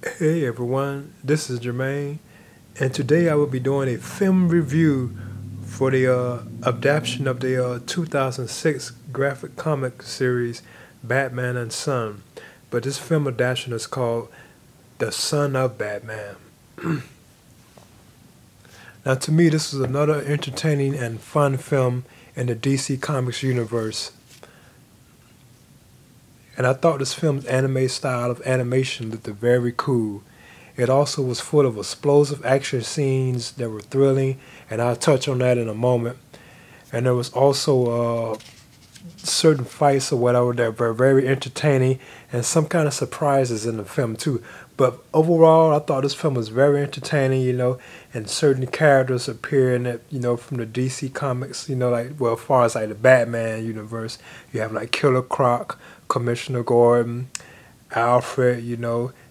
Hey everyone, this is Jermaine, and today I will be doing a film review for the adaptation of the 2006 graphic comic series Batman and Son. But this film adaptation is called The Son of Batman. Now, to me, this is another entertaining and fun film in the DC Comics universe. And I thought this film's anime style of animation looked very cool. It also was full of explosive action scenes that were thrilling, and I'll touch on that in a moment. And there was also certain fights or whatever that were very entertaining, and some kind of surprises in the film too. But overall, I thought this film was very entertaining, and certain characters appear in it, from the DC comics, as far as like the Batman universe, you have like Killer Croc, Commissioner Gordon, Alfred,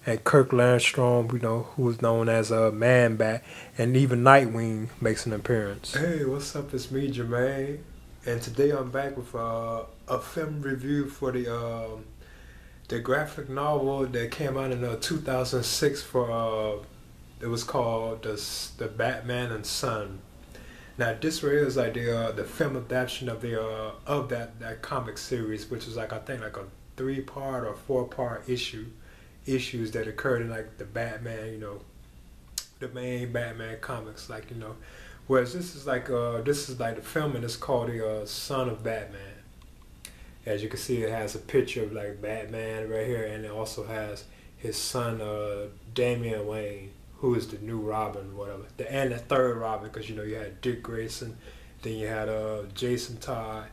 and Kirk Landstrom, who is known as a Man Bat, and even Nightwing makes an appearance. Hey, what's up? It's me, Jermaine, and today I'm back with a film review for the graphic novel that came out in 2006 for it was called the Batman and Son. Now this really is like the film adaptation of that comic series, which was like I think like a 3-part or 4-part issues that occurred in like the Batman, the main Batman comics, whereas this is like the film, and it's called the Son of Batman. As you can see, it has a picture of like Batman right here, and it also has his son Damian Wayne, who is the new Robin, whatever, and the third Robin, because you had Dick Grayson, then you had Jason Todd,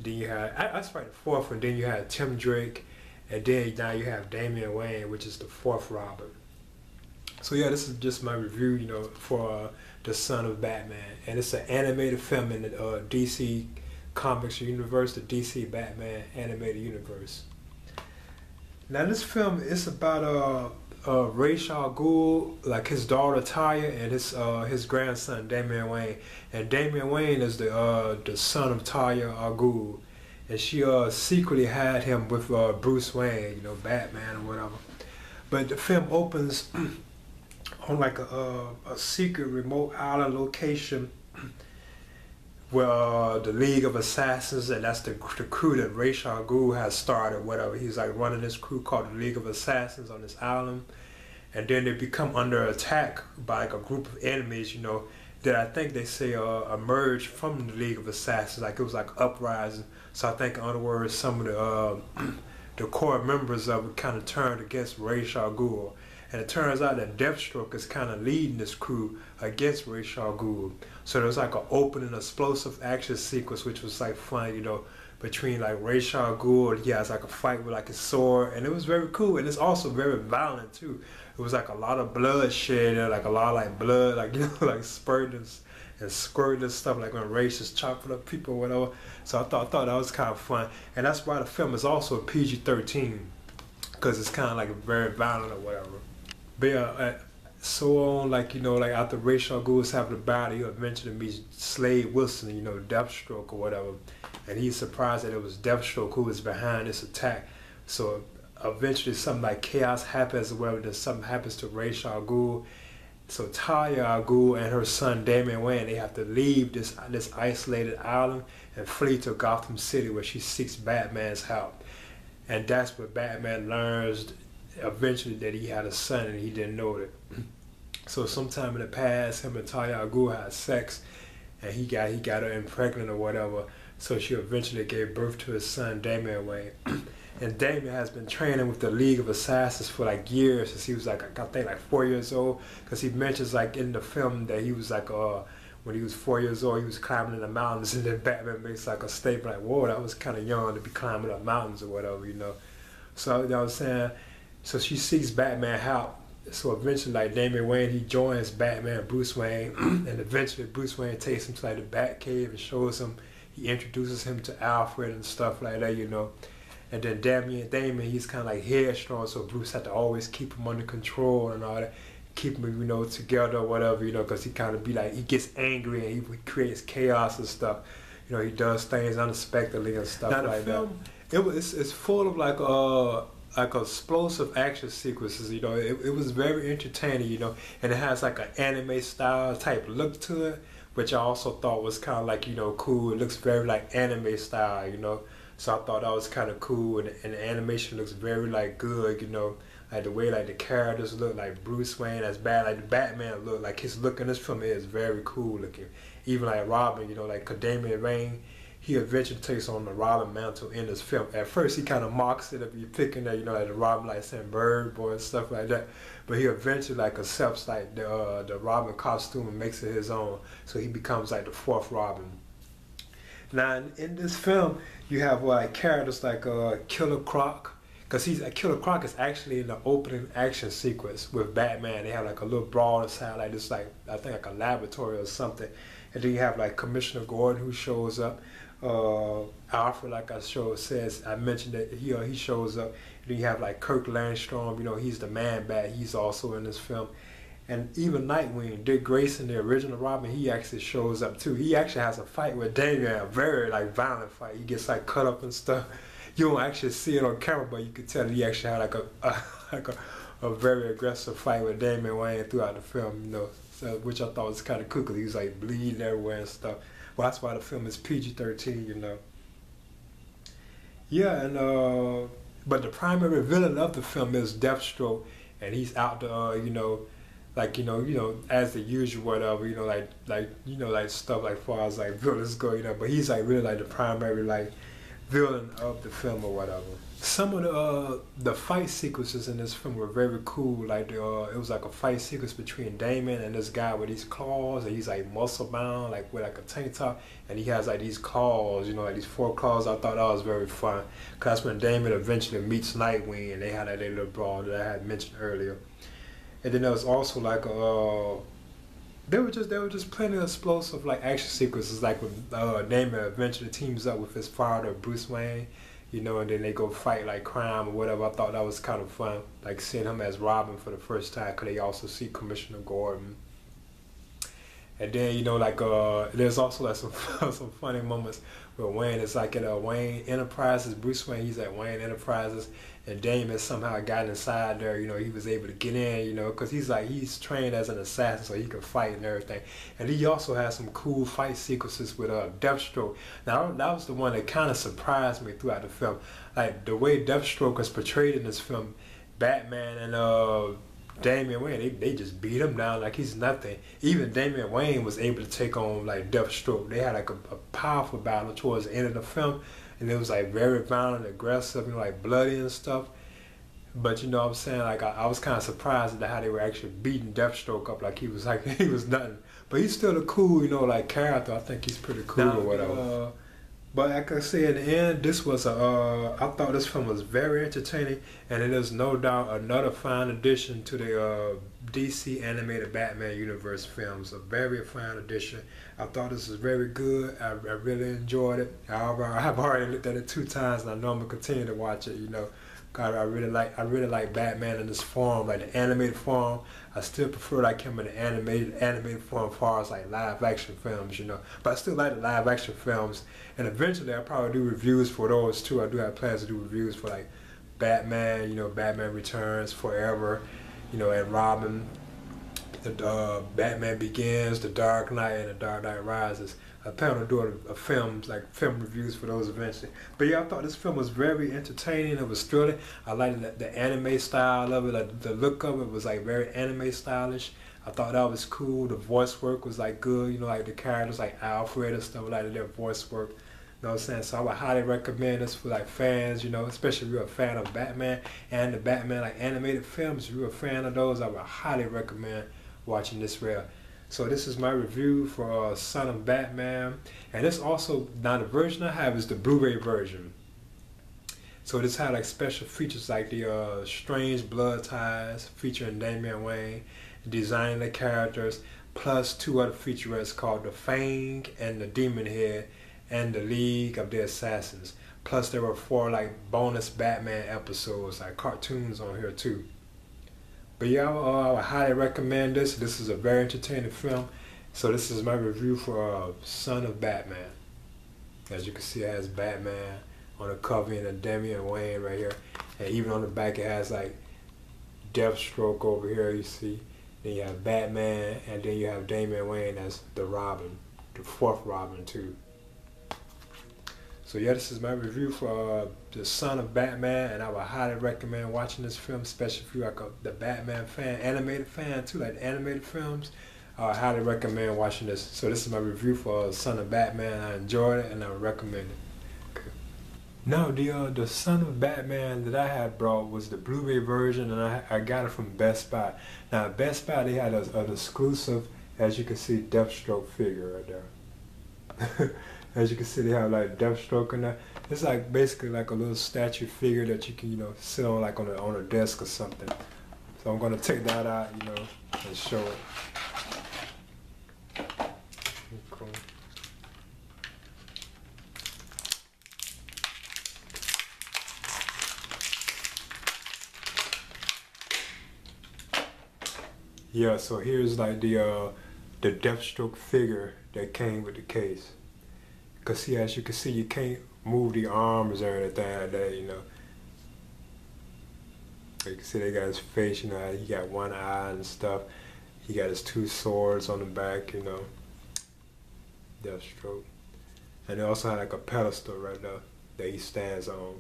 then you had that's right, the fourth one, then you had Tim Drake, and then now you have Damian Wayne, which is the fourth Robin. So yeah, this is just my review, for the Son of Batman, and it's an animated film in the DC Comics universe, the DC Batman animated universe. Now this film is about Ra's al Ghul, like his daughter Talia, and his grandson Damian Wayne. And Damian Wayne is the son of Talia al Ghul, and she secretly had him with Bruce Wayne, Batman or whatever. But the film opens on like a secret remote island location where the League of Assassins, and that's the crew that Ra's al Ghul has started, whatever. He's like running this crew called the League of Assassins on this island. And then they become under attack by like a group of enemies, that I think they say emerged from the League of Assassins. Like it was like uprising. So I think in other words, some of the core members of it kind of turned against Ra's al Ghul. And it turns out that Deathstroke is kind of leading this crew against Ra's al Ghul. So there's like an open and explosive action sequence, which was like fun, between like Ra's al Ghul. He has like a fight with like his sword, and it was very cool. And it's also very violent too. It was like a lot of bloodshed, and like a lot of like blood, like like spurting and squirting and stuff, like when Ra's is chopping up people or whatever. So I thought that was kind of fun, and that's why the film is also a PG-13, because it's kind of like very violent or whatever. But yeah, so on, like after Ra's al Ghul is having a battle, he eventually meets Slade Wilson, Deathstroke or whatever, and he's surprised that it was Deathstroke who was behind this attack. So eventually something like chaos happens or whatever, then something happens to Ra's al Ghul. So Talia al Ghul and her son Damian Wayne, they have to leave this isolated island and flee to Gotham City, where she seeks Batman's help. And that's where Batman learns eventually that he had a son and he didn't know it. So sometime in the past, him and Talia al Ghul had sex, and he got her impregnant or whatever. So she eventually gave birth to his son Damian Wayne. And Damian has been training with the League of Assassins for like years, since he was like, I think like 4 years old, because he mentions like in the film that he was like when he was 4 years old, he was climbing in the mountains, and then Batman makes like a statement like, whoa, that was kind of young to be climbing up mountains or whatever, So I was saying, so she seeks Batman help. So eventually, like Damian Wayne, he joins Batman, Bruce Wayne, and eventually Bruce Wayne takes him to like the Batcave and shows him, he introduces him to Alfred and stuff like that, And then Damian, he's kind of like headstrong, so Bruce had to always keep him under control and all that, keep him, together or whatever, because he kind of be like, he gets angry and he creates chaos and stuff. He does things unexpectedly and stuff like that. It's full of like like explosive action sequences. You know, it was very entertaining. You know, and it has like an anime style type look to it, which I also thought was kind of like, you know, cool. It looks very like anime style. You know, so I thought that was kind of cool, and the animation looks very like good. You know, like the way like the characters look, like Bruce Wayne as bad, like the Batman look, like his look in this film is very cool looking. Even like Robin, you know, like Damian Wayne, he eventually takes on the Robin mantle in this film. At first, he kind of mocks it if you're picking that, you know, like the Robin, like saying Bird Boy and stuff like that. But he eventually like accepts like the Robin costume and makes it his own. So he becomes like the fourth Robin. Now in this film, you have like characters like Killer Croc, because Killer Croc is actually in the opening action sequence with Batman. They have like a little brawl inside, like this, like I think like a laboratory or something. And then you have like Commissioner Gordon who shows up. Alfred, like I mentioned that he shows up. And then you have like Kirk Langstrom, you know, he's the Man-Bat. He's also in this film. And even Nightwing, Dick Grayson, the original Robin, he actually shows up too. He actually has a fight with Damian, a very like violent fight. He gets like cut up and stuff. You don't actually see it on camera, but you can tell that he actually had like a very aggressive fight with Damian Wayne throughout the film, you know, so, which I thought was kind of cool because he was like bleeding everywhere and stuff. Well, that's why the film is PG-13, you know. Yeah, and but the primary villain of the film is Deathstroke, and he's out to you know, like you know, as the usual whatever, you know, like stuff like far as like villains go, you know. But he's like really like the primary like villain of the film or whatever. Some of the fight sequences in this film were very cool. Like it was like a fight sequence between Damon and this guy with these claws, and he's like muscle bound, like with like a tank top, and he has like these claws, you know, like these 4 claws. I thought that was very fun, cause when Damon eventually meets Nightwing, and they had that little brawl that I had mentioned earlier. And then there was also like there were just plenty of explosive like action sequences, like when Damon eventually teams up with his father Bruce Wayne, you know, and then they go fight like crime or whatever. I thought that was kind of fun, like seeing him as Robin for the first time, because they also see Commissioner Gordon. And then, you know, like there's also like some some funny moments where Wayne is like at Wayne Enterprises. Bruce Wayne, he's at Wayne Enterprises, and Damon somehow got inside there. You know, he was able to get in. You know, because he's trained as an assassin, so he can fight and everything. And he also has some cool fight sequences with Deathstroke. Now that was the one that kind of surprised me throughout the film, like the way Deathstroke is portrayed in this film. Batman and Damian Wayne, they just beat him down like he's nothing. Even Damian Wayne was able to take on like Deathstroke. They had like a powerful battle towards the end of the film, and it was like very violent, aggressive, you know, like bloody and stuff. But you know what I'm saying, like I was kind of surprised at how they were actually beating Deathstroke up like he was nothing. But he's still a cool, you know, like character. I think he's pretty cool or whatever. But like I said, in the end, this was I thought this film was very entertaining, and it is no doubt another fine addition to the DC animated Batman universe films. A very fine addition. I thought this was very good. I really enjoyed it. However, I have already looked at it 2 times, and I know I'm gonna continue to watch it. You know, God, I really like Batman in this form, like the animated form. I still prefer like him in the animated form as far as like live action films, you know. But I still like the live action films, and eventually I'll probably do reviews for those too. I do have plans to do reviews for like Batman, you know, Batman Returns, Forever, you know, and Robin, the Batman Begins, The Dark Knight, and The Dark Knight Rises. I plan on doing film reviews for those eventually. But yeah, I thought this film was very entertaining. It was thrilling. I liked the anime style of it. Like the look of it was like very anime stylish. I thought that was cool. The voice work was like good. You know, like the characters like Alfred and stuff like their voice work. You know what I'm saying? So I would highly recommend this for like fans, you know, especially if you're a fan of Batman and the Batman like animated films. If you're a fan of those, I would highly recommend watching this reel. So this is my review for Son of Batman, and this also, now the version I have is the Blu-ray version. So this had like special features like the strange blood ties featuring Damian Wayne, designing the characters, plus 2 other featurettes called The Fang and the Demon Head and the League of the Assassins. Plus there were 4 like bonus Batman episodes, like cartoons on here too. But yeah, I would highly recommend this. This is a very entertaining film. So this is my review for Son of Batman. As you can see, it has Batman on the cover and a Damian Wayne right here. And even on the back it has like Deathstroke over here, you see. Then you have Batman, and then you have Damian Wayne as the Robin, the fourth Robin too. So yeah, this is my review for The Son of Batman, and I would highly recommend watching this film, especially if you're like the Batman fan, animated fan too, like animated films. I would highly recommend watching this. So this is my review for Son of Batman. I enjoyed it and I would recommend it. Okay. Now the Son of Batman that I had brought was the Blu-ray version, and I got it from Best Buy. Now at Best Buy they had an exclusive, as you can see, Deathstroke figure right there. As you can see, they have like Deathstroke in there. It's like basically like a little statue figure that you can, sit on like on a desk or something. So I'm gonna take that out, and show it. Cool. Yeah, so here's like the Deathstroke figure that came with the case. Cause see, as you can see, you can't move the arms or anything like that, You can see they got his face, he got one eye and stuff. He got his two swords on the back, Deathstroke. And they also had like a pedestal right there that he stands on.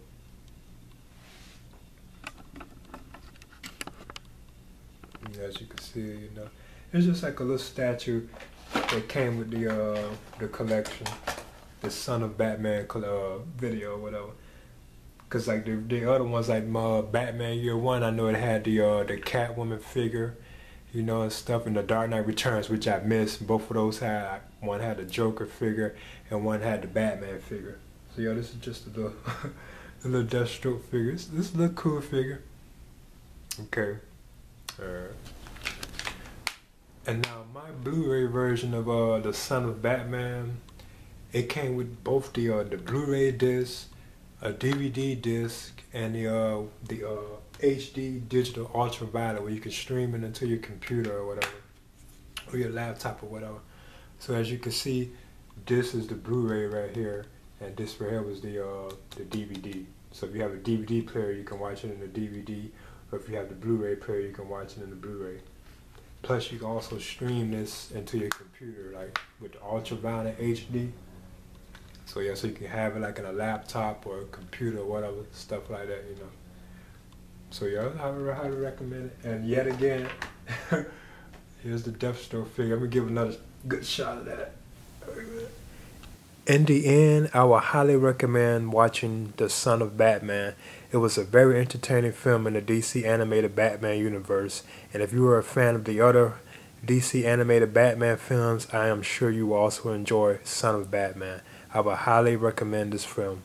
And as you can see, it's just like a little statue that came with the collection. The Son of Batman video or whatever. Cause like the other ones, like Batman Year One, I know it had the Catwoman figure, and stuff, and the Dark Knight Returns, which I missed. Both of those had, one had the Joker figure and one had the Batman figure. So yeah, this is just a little a little Deathstroke figure. This is a little cool figure. Okay. And now my Blu-ray version of the Son of Batman. It came with both the Blu-ray disc, a DVD disc, and the HD digital ultraviolet, where you can stream it into your computer or whatever, or your laptop or whatever. So as you can see, this is the Blu-ray right here, and this right here was the DVD. So if you have a DVD player, you can watch it in the DVD, or if you have the Blu-ray player, you can watch it in the Blu-ray. Plus, you can also stream this into your computer, like with the ultraviolet HD. So yeah, so you can have it like in a laptop or a computer or whatever, stuff like that, So yeah, I would highly recommend it. And yet again, here's the Deathstroke figure. I'm gonna give another good shot of that. In the end, I would highly recommend watching The Son of Batman. It was a very entertaining film in the DC animated Batman universe. And if you are a fan of the other DC animated Batman films, I am sure you will also enjoy Son of Batman. I would highly recommend this film.